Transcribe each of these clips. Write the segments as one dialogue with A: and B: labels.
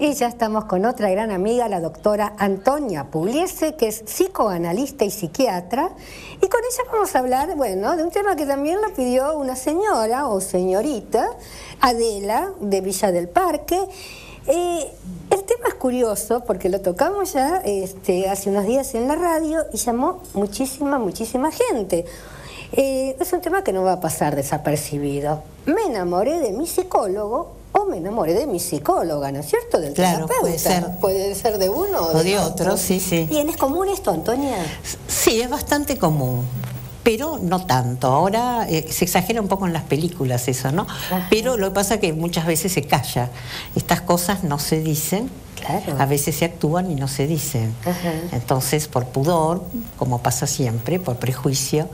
A: Y ya estamos con otra gran amiga, la doctora Antonia Pugliese, que es psicoanalista y psiquiatra. Y con ella vamos a hablar, bueno, de un tema que también lo pidió una señora o señorita, Adela, de Villa del Parque. El tema es curioso porque lo tocamos ya hace unos días en la radio y llamó muchísima gente. Es un tema que no va a pasar desapercibido. Me enamoré de mi psicólogo o me enamoré de mi psicóloga, ¿no es cierto? Del terapeuta. Puede ser de uno
B: o de otro, sí.
A: Bien, ¿es común esto, Antonia?
B: Sí, es bastante común, pero no tanto. Ahora se exagera un poco en las películas eso, ¿no? Ajá. Pero lo que pasa es que muchas veces se calla. Estas cosas no se dicen.
A: Claro.
B: A veces se actúan y no se dicen. Ajá. Entonces, por pudor, como pasa siempre, por prejuicio.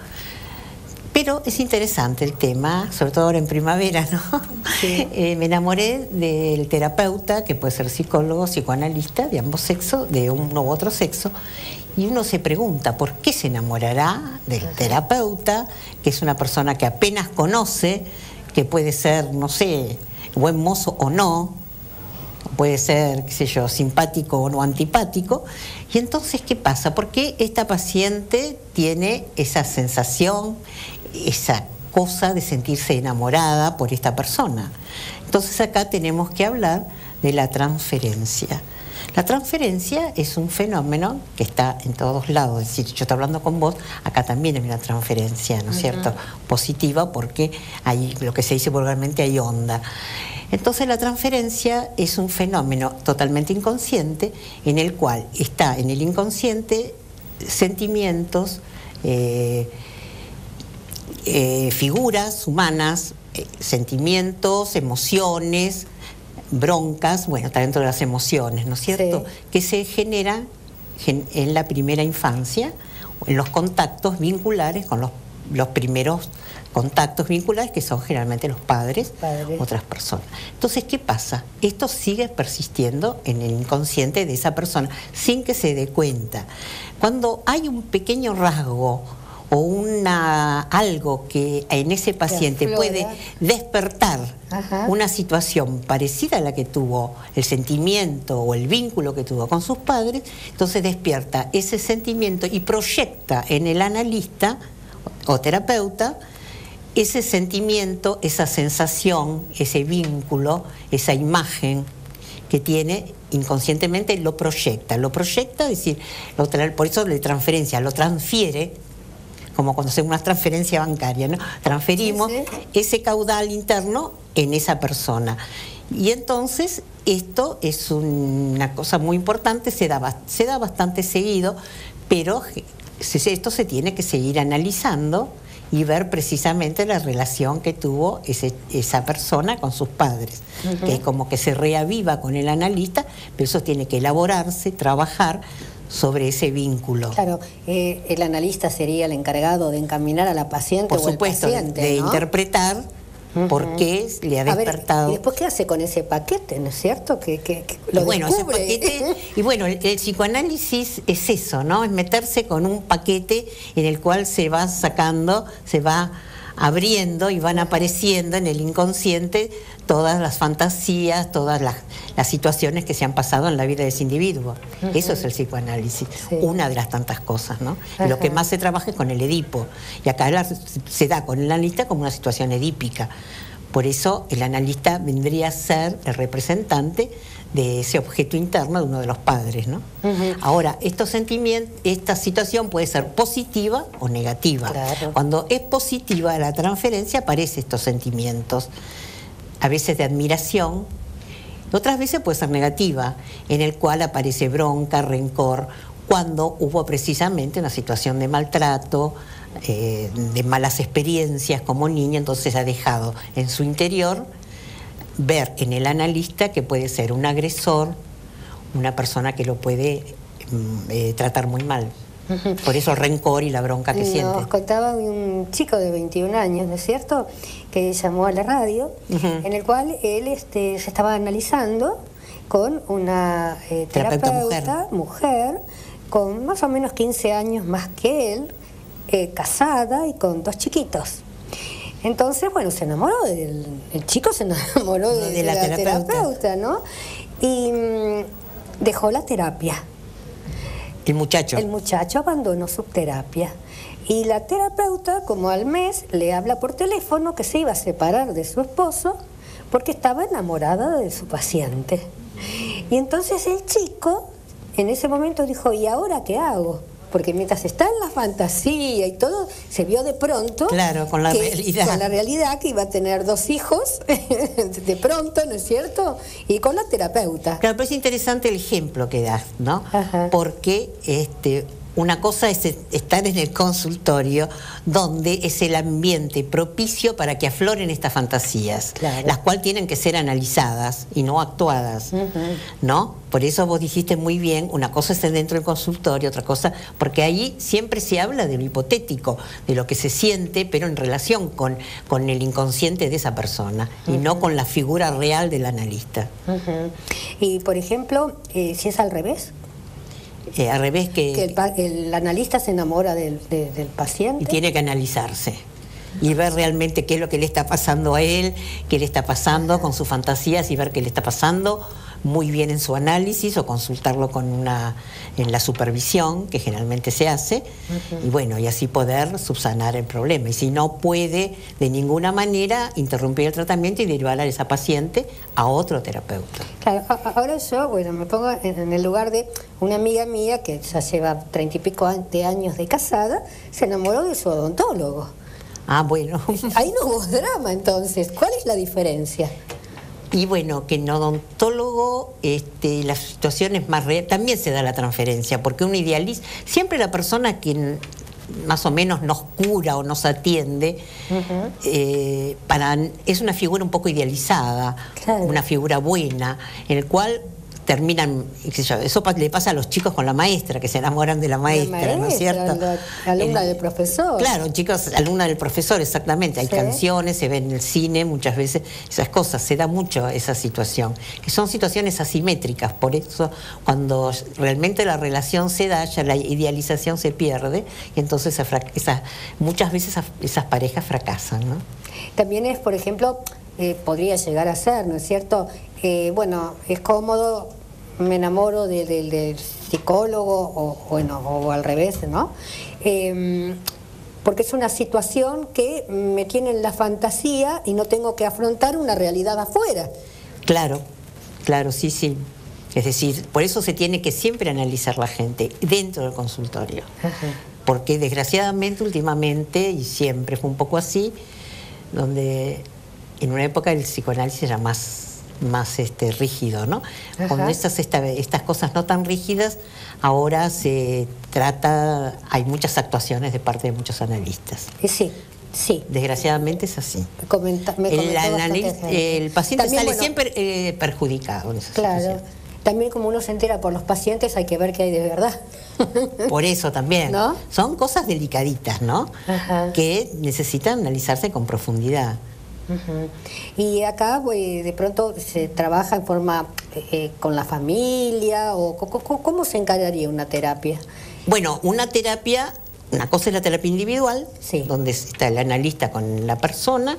B: Pero es interesante el tema, sobre todo ahora en primavera, ¿no? Sí. Me enamoré del terapeuta, que puede ser psicólogo, psicoanalista, de ambos sexos, de uno u otro sexo, y uno se pregunta, ¿por qué se enamorará del terapeuta, que es una persona que apenas conoce, que puede ser, no sé, buen mozo o no, puede ser, qué sé yo, simpático o no antipático? Y entonces, ¿qué pasa? ¿Por qué esta paciente tiene esa sensación, esa cosa de sentirse enamorada por esta persona? Entonces acá tenemos que hablar de la transferencia. La transferencia es un fenómeno que está en todos lados. Es decir, yo estoy hablando con vos, acá también hay una transferencia, ¿no es cierto? Positiva, porque hay, lo que se dice vulgarmente, hay onda. Entonces la transferencia es un fenómeno totalmente inconsciente, en el cual está en el inconsciente sentimientos, figuras humanas, sentimientos, emociones, broncas, bueno, está dentro de las emociones, ¿no es cierto? Sí. Que se generan en la primera infancia, en los contactos vinculares con los primeros contactos vinculares, que son generalmente los padres, otras personas. Entonces, ¿qué pasa? Esto sigue persistiendo en el inconsciente de esa persona, sin que se dé cuenta. Cuando hay un pequeño rasgo o algo que en ese paciente puede despertar una situación parecida a la que tuvo el sentimiento o el vínculo que tuvo con sus padres, entonces despierta ese sentimiento y proyecta en el analista o terapeuta ese sentimiento, esa sensación, ese vínculo, esa imagen que tiene inconscientemente, lo proyecta, es decir, por eso la transferencia lo transfiere, como cuando hacemos una transferencia bancaria, ¿no? Transferimos ese caudal interno en esa persona. Y entonces esto es una cosa muy importante, se da bastante seguido, pero esto se tiene que seguir analizando y ver precisamente la relación que tuvo esa persona con sus padres, que es como que se reaviva con el analista, pero eso tiene que elaborarse, trabajar sobre ese vínculo.
A: Claro, el analista sería el encargado de encaminar a la paciente o al paciente,
B: de interpretar por qué le ha despertado.
A: ¿Y después qué hace con ese paquete, no es cierto?
B: Ese paquete, y bueno, el psicoanálisis es eso, ¿no? Es meterse con un paquete en el cual se va sacando, se va abriendo y van apareciendo en el inconsciente todas las fantasías, todas las situaciones que se han pasado en la vida de ese individuo. Eso es el psicoanálisis, una de las tantas cosas, ¿no? Y lo que más se trabaja es con el Edipo, y acá se da con el analista como una situación edípica. Por eso el analista vendría a ser el representante de ese objeto interno de uno de los padres, ¿no? Ahora, esta situación puede ser positiva o negativa.
A: Claro.
B: Cuando es positiva la transferencia, aparecen estos sentimientos, a veces de admiración, otras veces puede ser negativa, en el cual aparece bronca, rencor, cuando hubo precisamente una situación de maltrato, de malas experiencias como niña, entonces ha dejado en su interior ver en el analista que puede ser un agresor, una persona que lo puede tratar muy mal. Por eso el rencor y la bronca que siente.
A: Nos contaba un chico de 21 años, ¿no es cierto?, que llamó a la radio, en el cual él se estaba analizando con una terapeuta mujer, con más o menos 15 años más que él, casada y con 2 chiquitos. Entonces, bueno, se enamoró el chico se enamoró de la terapeuta, ¿no? y dejó la terapia.
B: El muchacho.
A: El muchacho abandonó su terapia. Y la terapeuta, como al mes, le habla por teléfono que se iba a separar de su esposo porque estaba enamorada de su paciente. Y entonces el chico, en ese momento dijo, ¿y ahora qué hago? Porque mientras está en la fantasía y todo, se vio de pronto...
B: Claro, con la realidad.
A: Con la realidad que iba a tener 2 hijos, de pronto, ¿no es cierto? Y con la terapeuta.
B: Claro, pero es interesante el ejemplo que das, ¿no?
A: Ajá.
B: Porque una cosa es estar en el consultorio, donde es el ambiente propicio para que afloren estas fantasías,
A: claro,
B: las cuales tienen que ser analizadas y no actuadas, ¿no? Por eso vos dijiste muy bien, una cosa es dentro del consultorio, otra cosa, porque ahí siempre se habla de lo hipotético, de lo que se siente, pero en relación con el inconsciente de esa persona, y no con la figura real del analista.
A: Y, por ejemplo, si es al revés...
B: al revés
A: que el analista se enamora del paciente.
B: Y tiene que analizarse y ver realmente qué es lo que le está pasando a él, qué le está pasando con sus fantasías y ver qué le está pasando muy bien en su análisis o consultarlo en la supervisión que generalmente se hace y bueno, y así poder subsanar el problema. Y si no puede de ninguna manera interrumpir el tratamiento y derivar a esa paciente a otro terapeuta.
A: Claro, ahora yo, bueno, me pongo en el lugar de una amiga mía que ya lleva 30 y pico de años de casada, se enamoró de su odontólogo.
B: Ah, bueno.
A: Ahí no hubo drama, entonces. ¿Cuál es la diferencia?
B: Y bueno, que en odontólogo la situación es más real, también se da la transferencia, porque uno idealiza, siempre la persona que más o menos nos cura o nos atiende, es una figura un poco idealizada, claro, una figura buena, en el cual terminan, qué sé yo, eso le pasa a los chicos con la maestra, que se enamoran de la maestra, ¿no es cierto?
A: La alumna del profesor.
B: Claro, chicos, alumna del profesor, exactamente. Hay canciones, se ve en el cine muchas veces, esas cosas, se da mucho esa situación, que son situaciones asimétricas, por eso cuando realmente la relación se da, ya la idealización se pierde, y entonces muchas veces esas parejas fracasan, ¿no?
A: También es, por ejemplo, podría llegar a ser, ¿no es cierto? Bueno, es cómodo, me enamoro del psicólogo o al revés, ¿no? Porque es una situación que me tiene en la fantasía y no tengo que afrontar una realidad afuera.
B: Claro, claro, sí, sí. Es decir, por eso se tiene que siempre analizar la gente dentro del consultorio. Porque desgraciadamente, últimamente, y siempre fue un poco así, donde en una época el psicoanálisis era más rígido, ¿no? Con estas cosas no tan rígidas, ahora se trata, hay muchas actuaciones de parte de muchos analistas.
A: Sí, sí.
B: Desgraciadamente es así. El paciente
A: también,
B: sale siempre perjudicado en esas situaciones.
A: También como uno se entera por los pacientes, hay que ver qué hay de verdad.
B: Por eso también.
A: ¿No?
B: Son cosas delicaditas, ¿no? Que necesitan analizarse con profundidad.
A: Y acá de pronto se trabaja en forma con la familia o ¿cómo se encargaría una terapia?
B: Bueno, una terapia, una cosa es la terapia individual, donde está el analista con la persona,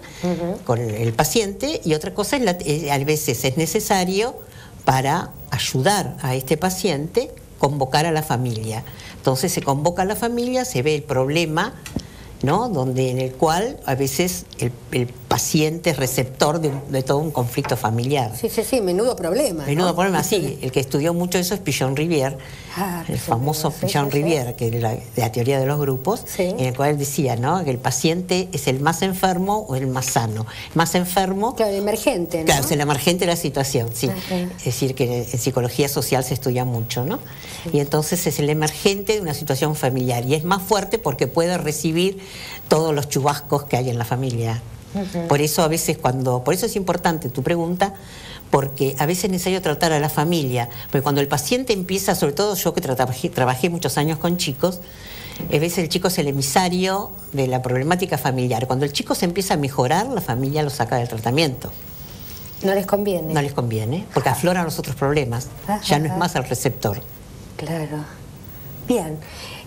B: con el paciente, y otra cosa es a veces es necesario para ayudar a este paciente convocar a la familia. Entonces se convoca a la familia, se ve el problema, ¿no? En el cual a veces el paciente es receptor de todo un conflicto familiar.
A: Sí, menudo problema.
B: Menudo problema, sí. El que estudió mucho eso es Pichon-Rivière, el famoso Pichon-Rivière, que es la teoría de los grupos, en el cual él decía, ¿no?, que el paciente es el más enfermo o el más sano. Más enfermo...
A: Claro, el emergente, ¿no?
B: Claro, es el emergente de la situación, sí. Es decir, que en psicología social se estudia mucho, ¿no? Y entonces es el emergente de una situación familiar, y es más fuerte porque puede recibir todos los chubascos que hay en la familia. Por eso a veces por eso es importante tu pregunta, porque a veces es necesario tratar a la familia, porque cuando el paciente empieza, sobre todo yo que trabajé muchos años con chicos, a veces el chico es el emisario de la problemática familiar. Cuando el chico se empieza a mejorar, la familia lo saca del tratamiento.
A: No les conviene.
B: No les conviene, porque afloran los otros problemas, ya no es más el receptor.
A: Claro. Bien.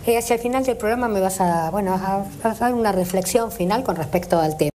A: Hacia el final del programa me vas a dar una reflexión final con respecto al tema.